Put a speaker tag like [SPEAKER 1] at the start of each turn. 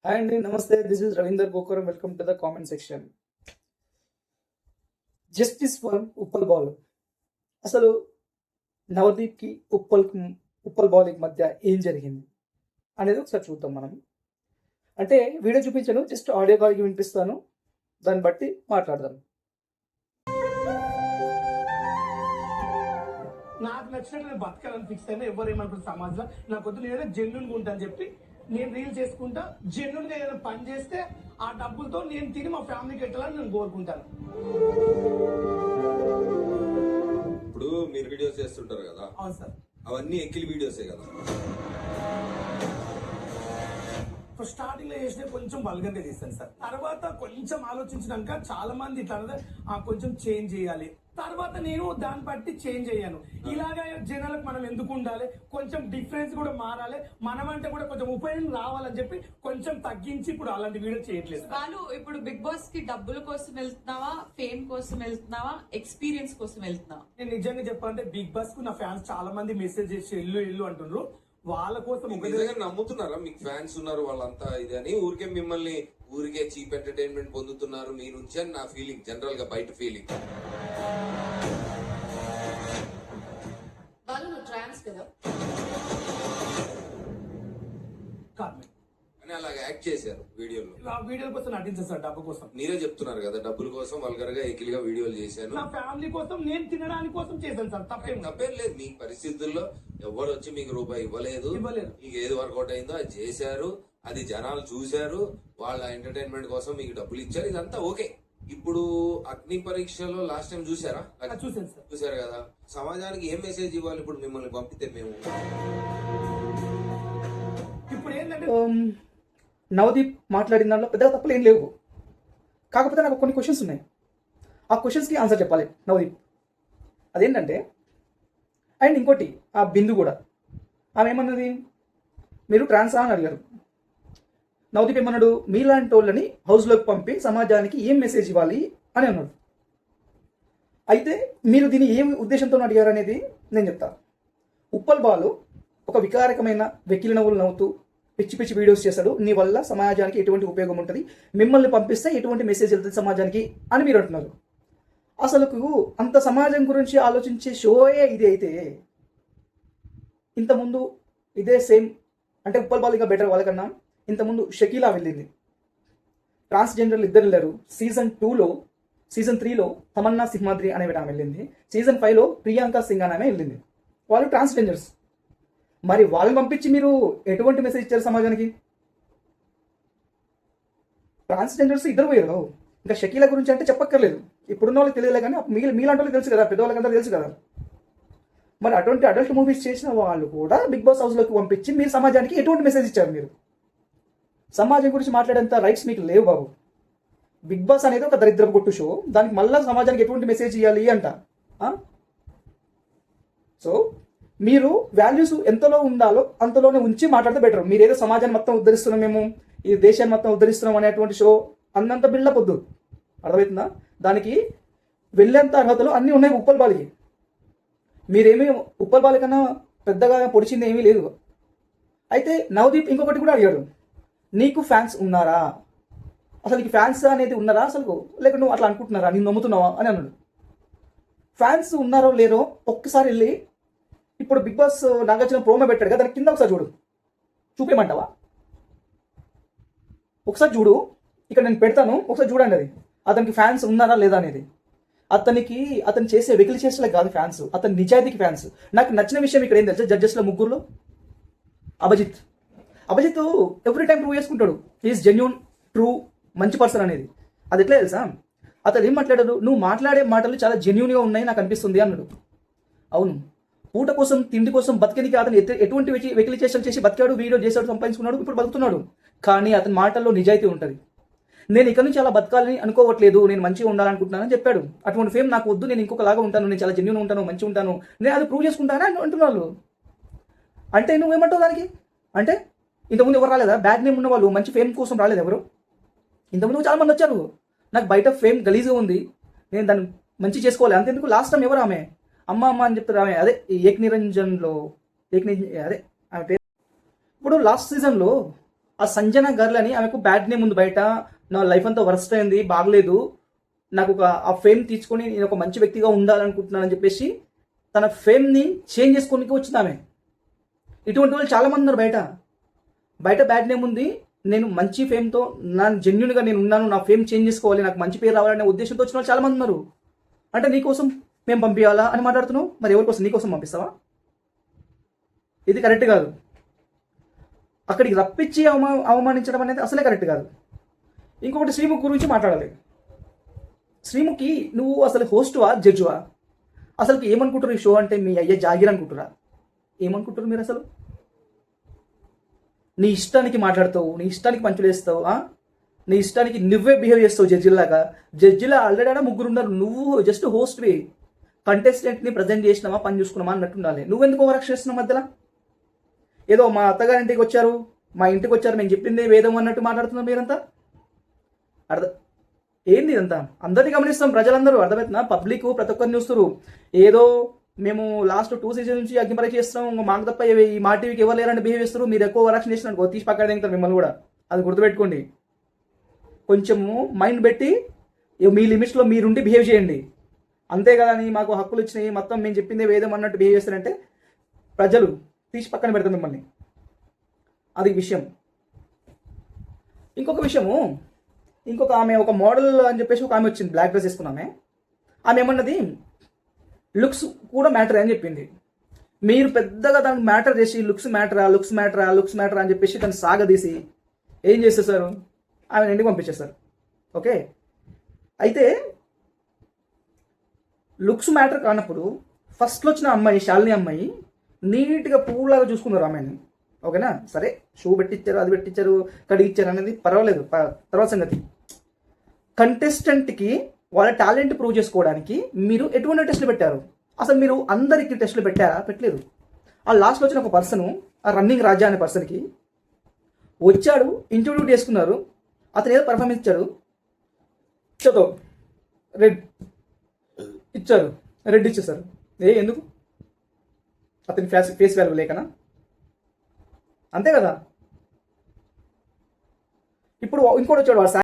[SPEAKER 1] Hi అండి, నమస్తే. This is Ravinder Gokaram. Welcome to the comment section. Justice for Uppal Bal. అసలు నవదీప్కి ఉప్పల్ బాల్కి మధ్య ఏం జరిగింది అనేది ఒకసారి చూద్దాం మనం. అంటే వీడియో చూపించాను, జస్ట్ ఆడియో కాల్కి వినిపిస్తాను, దాన్ని బట్టి మాట్లాడదాం.
[SPEAKER 2] నాకు నచ్చినట్టు నేను బతకాలని ఫిక్స్ అయినా ఎవరు ఏమనుకుంటారు సమాజంలో నాకు వద్దు, నేనే జెన్యున్గా ఉంటా అని చెప్పి నేను రీల్ చేసుకుంటా. జెన్యున్గా ఏదైనా పని చేస్తే ఆ డబ్బులతో నేను తిని మా ఫ్యామిలీకి ఎట్టాలని నేను కోరుకుంటాను.
[SPEAKER 3] ఇప్పుడు మీరు వీడియోస్ చేస్తుంటారు కదా?
[SPEAKER 2] అవును సార్.
[SPEAKER 3] అవన్నీ ఎక్కిలి వీడియోసే కదా?
[SPEAKER 2] స్టార్టింగ్ లో చేసిన కొంచెం వల్గర్గా చేశాను సార్. తర్వాత కొంచెం ఆలోచించినాక చాలా మంది ఇట్లా కొంచెం చేంజ్ చేయాలి. తర్వాత నేను దాన్ని బట్టి చేంజ్ అయ్యాను. ఇలాగా జనాలకు మనం ఎందుకు ఉండాలి, కొంచెం డిఫరెన్స్ కూడా మారాలి, మనం అంటే కూడా కొంచెం ఉపయోగం రావాలని చెప్పి కొంచెం తగ్గించి ఇప్పుడు అలాంటి వీడియో చేయట్లేదు.
[SPEAKER 4] వాళ్ళు ఇప్పుడు బిగ్ బాస్ కి డబ్బుల కోసం వెళ్తున్నావా, ఫేమ్ కోసం వెళ్తున్నావా, ఎక్స్పీరియన్స్ కోసం వెళ్తున్నావా?
[SPEAKER 2] నేను నిజంగా చెప్పాలంటే బిగ్ బాస్ కు నా ఫ్యాన్స్ చాలా మంది మెసేజ్ చేసి ఎల్లు అంటున్నారు. వాళ్ళ కోసం
[SPEAKER 3] నమ్ముతున్నారా? మీకు ఫ్యాన్స్ ఉన్నారు వాళ్ళంతా ఇది అని ఊరికే మిమ్మల్ని ఊరికే చీప్ ఎంటర్టైన్మెంట్ పొందుతున్నారు మీ నుంచి అని నా ఫీలింగ్, జనరల్ గా బయట ఫీలింగ్.
[SPEAKER 4] వాళ్ళు నువ్వు ట్రాన్స్ కదా
[SPEAKER 3] అని అలాగ యాక్ట్ చేశారు వీడియోలో.
[SPEAKER 2] ఆ వీడియోల కోసం నటించారు సార్, డబ్బు కోసం.
[SPEAKER 3] మీరే చెప్తున్నారు కదా డబ్బుల కోసం వల్గర్ గా ఎకిలిగా వీడియోలు చేశాను.
[SPEAKER 2] నా ఫ్యామిలీ కోసం, నేను తినడానికి కోసం చేశాను సార్.
[SPEAKER 3] తప్పేం లేదు. మీ పరిస్థితుల్లో ఎవరు వచ్చి మీకు రూపాయి ఇవ్వలేదు. మీకు ఏది వర్కౌట్ అయిందో అది చేశారు, అది జనాలు చూశారు, వాళ్ళ ఎంటర్టైన్మెంట్ కోసం మీకు డబ్బులు ఇచ్చారు, ఇదంతా ఓకే. ఇప్పుడు అగ్ని పరీక్షలో లాస్ట్ టైం చూసారా?
[SPEAKER 2] చూసాను సార్.
[SPEAKER 3] చూసారు కదా? సమాజానికి ఏం మెసేజ్ ఇవ్వాలి ఇప్పుడు మిమ్మల్ని పంపితే? మేము
[SPEAKER 2] ఇప్పుడు ఏంటంటే
[SPEAKER 1] నవదీప్ మాట్లాడిన దాంట్లో పెద్దగా తప్పులు ఏం లేవు. కాకపోతే నాకు కొన్ని క్వశ్చన్స్ ఉన్నాయి. ఆ క్వశ్చన్స్కి ఆన్సర్ చెప్పాలి నవదీప్. అదేంటంటే, అండ్ ఇంకోటి, ఆ బిందు కూడా ఆమె ఏమన్నది, మీరు ట్రాన్సా అని అడిగారు. నవదీప్ ఏమన్నాడు, మీలాంటి వాళ్ళని హౌస్లోకి పంపి సమాజానికి ఏం మెసేజ్ ఇవ్వాలి అని అన్నాడు. అయితే మీరు దీన్ని ఏం ఉద్దేశంతో అడిగారు అనేది నేను చెప్తాను. ఉప్పల్ బాలు ఒక వికారకమైన వెకిలి నవ్వులు నవ్వుతూ పిచ్చి పిచ్చి వీడియోస్ చేస్తాడు, నీ వల్ల సమాజానికి ఎటువంటి ఉపయోగం ఉంటుంది, మిమ్మల్ని పంపిస్తే ఎటువంటి మెసేజ్ వెళ్తుంది సమాజానికి అని మీరు అంటున్నారు. అసలుకు అంత సమాజం గురించి ఆలోచించే షోయే ఇది. అయితే ఇంతకుముందు ఇదే సేమ్, అంటే ఉప్పల్ బాల్ ఇంకా బెటర్ వాళ్ళకన్నా. ఇంతకుముందు షకీలా వెళ్ళింది, ట్రాన్స్జెండర్లు ఇద్దరు వెళ్ళారు. సీజన్ 3లో తమన్నా సింహాద్రి అనే ఆమె వెళ్ళింది. సీజన్ 5లో ప్రియాంక సింగ్ అనే ఆమె వెళ్ళింది. వాళ్ళు ట్రాన్స్జెండర్స్. మరి వాళ్ళని పంపించి మీరు ఎటువంటి మెసేజ్ ఇచ్చారు సమాజానికి? ట్రాన్స్జెండర్స్ ఇద్దరు పోయారు. ఇంకా షకీలా గురించి అంటే చెప్పక్కర్లేదు, ఇప్పుడున్న వాళ్ళకి తెలియలే, కానీ మీలాంటి వాళ్ళకి తెలుసు కదా, పెద్దవాళ్ళకంతా తెలుసు కదా. మరి అటువంటి అడల్ట్ మూవీస్ చేసిన వాళ్ళు కూడా బిగ్ బాస్ హౌస్లోకి పంపించి మీరు సమాజానికి ఎటువంటి మెసేజ్ ఇచ్చారు? మీరు సమాజం గురించి మాట్లాడేంత రైట్స్ మీకు లేవు బాబు. బిగ్ బాస్ అనేది ఒక దరిద్రపు కొట్టు షో, దానికి మళ్ళీ సమాజానికి ఎటువంటి మెసేజ్ ఇవ్వాలి అంట. సో మీరు వాల్యూస్ ఎంతలో ఉండాలో అంతలోనే ఉంచి మాట్లాడితే బెటర్. మీరు ఏదో సమాజాన్ని మొత్తం ఉద్ధరిస్తున్నాం, మేము ఈ దేశాన్ని మొత్తం ఉద్ధరిస్తున్నాం అనేటువంటి షో అన్నంత బిల్డప్ వద్దు. అర్థమవుతుందా? దానికి వెళ్ళేంత అర్హతలు అన్నీ ఉన్నాయి ఉప్పల్ బాలికి. మీరేమీ ఉప్పల్ బాలి కన్నా పెద్దగా పొడిచింది ఏమీ లేదు. అయితే నవదీప్ ఇంకొకటి కూడా అడిగాడు, నీకు ఫ్యాన్స్ ఉన్నారా? అసలు నీకు ఫ్యాన్స్ అనేది ఉన్నారా అసలు, లేక నువ్వు అట్లా అనుకుంటున్నారా, నేను నమ్ముతున్నావా అని అన్నాడు. ఫ్యాన్స్ ఉన్నారో లేరో ఒక్కసారి వెళ్ళి, ఇప్పుడు బిగ్ బాస్ నాగార్జున ప్రోమో పెట్టాడు కదా, దాని కింద ఒకసారి చూడు, చూపేయమంటావా? ఒకసారి చూడు, ఇక్కడ నేను పెడతాను, ఒకసారి చూడండి. అది అతనికి ఫ్యాన్స్ ఉన్నారా లేదా అనేది. అతను చేసే వెకిలి చేసేలా కాదు ఫ్యాన్స్, అతని నిజాయితీకి ఫ్యాన్స్. నాకు నచ్చిన విషయం ఇక్కడ ఏం తెలుసా, జడ్జెస్లో ముగ్గురులో అభిజిత్ ఎవ్రీ టైం ప్రూవ్ చేసుకుంటాడు ఈజ్ జెన్యూన్, ట్రూ, మంచి పర్సన్ అనేది. అది ఎట్లా తెలుసా? అతను ఏం మాట్లాడాడు, నువ్వు మాట్లాడే మాటలు చాలా జెన్యూన్గా ఉన్నాయి నాకు అనిపిస్తుంది అన్నాడు. అవును, పూట కోసం తిండి కోసం బతికేనికి అతను ఎటువంటి వెకిలి చేష్టలు చేసి బతికాడు, వీడియో చేశాడు, సంపాదించుకున్నాడు, ఇప్పుడు బతుకుతున్నాడు. కానీ అతని మాటల్లో నిజాయితీ ఉంటుంది. నేను ఇక్కడ నుంచి అలా బతకాలని అనుకోవట్లేదు, నేను మంచిగా ఉండాలనుకుంటున్నానని చెప్పాడు. అటువంటి ఫేమ్ నాకు వద్దు, నేను ఇంకొకలాగా ఉంటాను, నేను చాలా జెన్యూన్ ఉంటాను, మంచిగా ఉంటాను, నేను అది ప్రూవ్ చేసుకుంటానని అంటున్నాను. అంటే నువ్వేమంటావు దానికి? అంటే ఇంతకుముందు ఎవరు రాలేదా? బ్యాడ్ నేమ్ ఉన్న వాళ్ళు మంచి ఫేమ్ కోసం రాలేదు ఎవరు? ఇంతకుముందు చాలా మంది వచ్చారు. నాకు బయట ఫేమ్ గలీజ్గా ఉంది, నేను దాన్ని మంచి చేసుకోవాలి అంతేందుకు. లాస్ట్ టైం ఎవరు ఆమె అమ్మ అని చెప్తారు, ఆమె అదే ఏక్ నిరంజన్లో అదే ఆమె పేరు. ఇప్పుడు లాస్ట్ సీజన్లో ఆ సంజన గర్ల్ అని ఆమెకు బ్యాడ్ నేమ్ ఉంది బయట, నా లైఫ్ అంతా వర్స్ట్ అయింది, బాగలేదు, నాకు ఆ ఫేమ్ తీసుకొని నేను ఒక మంచి వ్యక్తిగా ఉండాలనుకుంటున్నానని చెప్పేసి తన ఫేమ్ని చేంజ్ చేసుకోనికి వచ్చింది ఆమె. ఇటువంటి వాళ్ళు చాలా మంది ఉన్నారు బయట బ్యాడ్ నేమ్ ఉంది, నేను మంచి ఫేమ్తో నా జెన్యున్గా నేను ఉన్నాను, నా ఫేమ్ చేంజ్ చేసుకోవాలి, నాకు మంచి పేరు రావాలనే ఉద్దేశంతో వచ్చిన వాళ్ళు చాలా మంది ఉన్నారు. అంటే నీకోసం మేము పంపించాలా అని మాట్లాడుతున్నావు, మరి ఎవరి కోసం? నీకోసం పంపిస్తావా? ఇది కరెక్ట్ కాదు. అక్కడికి రప్పించి అవమానించడం అనేది అసలే కరెక్ట్ కాదు. ఇంకొకటి, శ్రీముఖి గురించి మాట్లాడాలి. శ్రీముఖి, నువ్వు అసలు హోస్టువా జడ్జువా? అసలు ఏమనుకుంటారు ఈ షో అంటే? మీ అయ్యే జాగీర్ అనుకుంటారా? ఏమనుకుంటారు మీరు అసలు? నీ ఇష్టానికి మాట్లాడతావు, నీ ఇష్టానికి పంచులు వేస్తావు, నీ ఇష్టానికి నువ్వే బిహేవ్ చేస్తావు జడ్జిలాగా. జడ్జిలా ఆల్రెడీ ఆడ ముగ్గురు ఉన్నారు, నువ్వు జస్ట్ హోస్ట్వి. కంటెస్టెంట్ని ప్రజెంట్ చేసినామా, పని చూసుకున్నామా అన్నట్టు ఉండాలి. నువ్వెందుకు ఓవరాక్షన్ చేస్తున్నావు మధ్యలో? ఏదో మా అత్తగారింటికి వచ్చారు, మా ఇంటికి వచ్చారు, నేను చెప్పింది వేదం అన్నట్టు మాట్లాడుతున్నారు మీరంతా. ఏంది ఇదంతా? అందరినీ గమనిస్తాం, ప్రజలందరూ అర్థమవుతున్నా, పబ్లిక్ ప్రతి ఒక్కరిని చూస్తారు. ఏదో మేము లాస్ట్ 2 సీజన్ నుంచి అగ్నిపరీక్ష చేస్తున్నాం, మాకు తప్ప ఈ మా టీవీకి ఎవరు లేరని బిహేవ్ చేస్తారు. మీరు ఎక్కువ ఓవరాక్షన్ చేసినట్టు తీసి పక్కన దిగుతారు మిమ్మల్ని కూడా. అది గుర్తుపెట్టుకోండి. కొంచెము మైండ్ పెట్టి మీ లిమిట్స్లో మీరుండి బిహేవ్ చేయండి. అంతే కదా, మాకు హక్కులు ఇచ్చినాయి, మొత్తం మేము చెప్పిందే వేదం అన్నట్టు బిహేవ్ చేస్తారంటే ప్రజలు తీసి పక్కన పెడతాం మిమ్మల్ని. అది విషయం. ఇంకొక విషయము, ఆమె ఒక మోడల్ అని చెప్పేసి ఒక ఆమె వచ్చింది, బ్లాక్ డ్రెస్ వేసుకున్నామే. ఆమె ఏమన్నది, లుక్స్ కూడా మ్యాటర్ అని చెప్పింది. మీరు పెద్దగా దానికి మ్యాటర్ చేసి లుక్స్ మ్యాటరా అని చెప్పేసి దాన్ని సాగదీసి ఏం చేసేసారు, ఆమె ఇంటికి పంపించేస్తారు. ఓకే, అయితే లుక్స్ మ్యాటర్ కానప్పుడు ఫస్ట్లో వచ్చిన అమ్మాయి, శాలిని అమ్మాయి, నీట్గా పువ్వులాగా చూసుకున్నారు ఆమెని. ఓకేనా? సరే, షూ పెట్టించారు, అది పెట్టించారు, కడిగిచ్చారు అనేది పర్వాలేదు, తర్వాత సంగతి. కంటెస్టెంట్కి వాళ్ళ టాలెంట్ ప్రూవ్ చేసుకోవడానికి మీరు ఎటువంటి టెస్టులు పెట్టారు? అసలు మీరు అందరికీ టెస్టులు పెట్టారా? పెట్టలేదు. ఆ లాస్ట్లో వచ్చిన ఒక పర్సన్, ఆ రన్నింగ్ రాజా అనే పర్సన్కి వచ్చాడు, ఇంటర్వ్యూ చేసుకున్నారు, అతను ఏదో పర్ఫార్మెన్స్ ఇచ్చాడు, రెడ్ ఇచ్చేసారు. ఎందుకు? అతని ఫేస్ వాల్యూ లేకనా? అంతే కదా. ఇప్పుడు ఇంకోటి వచ్చాడు, వాడు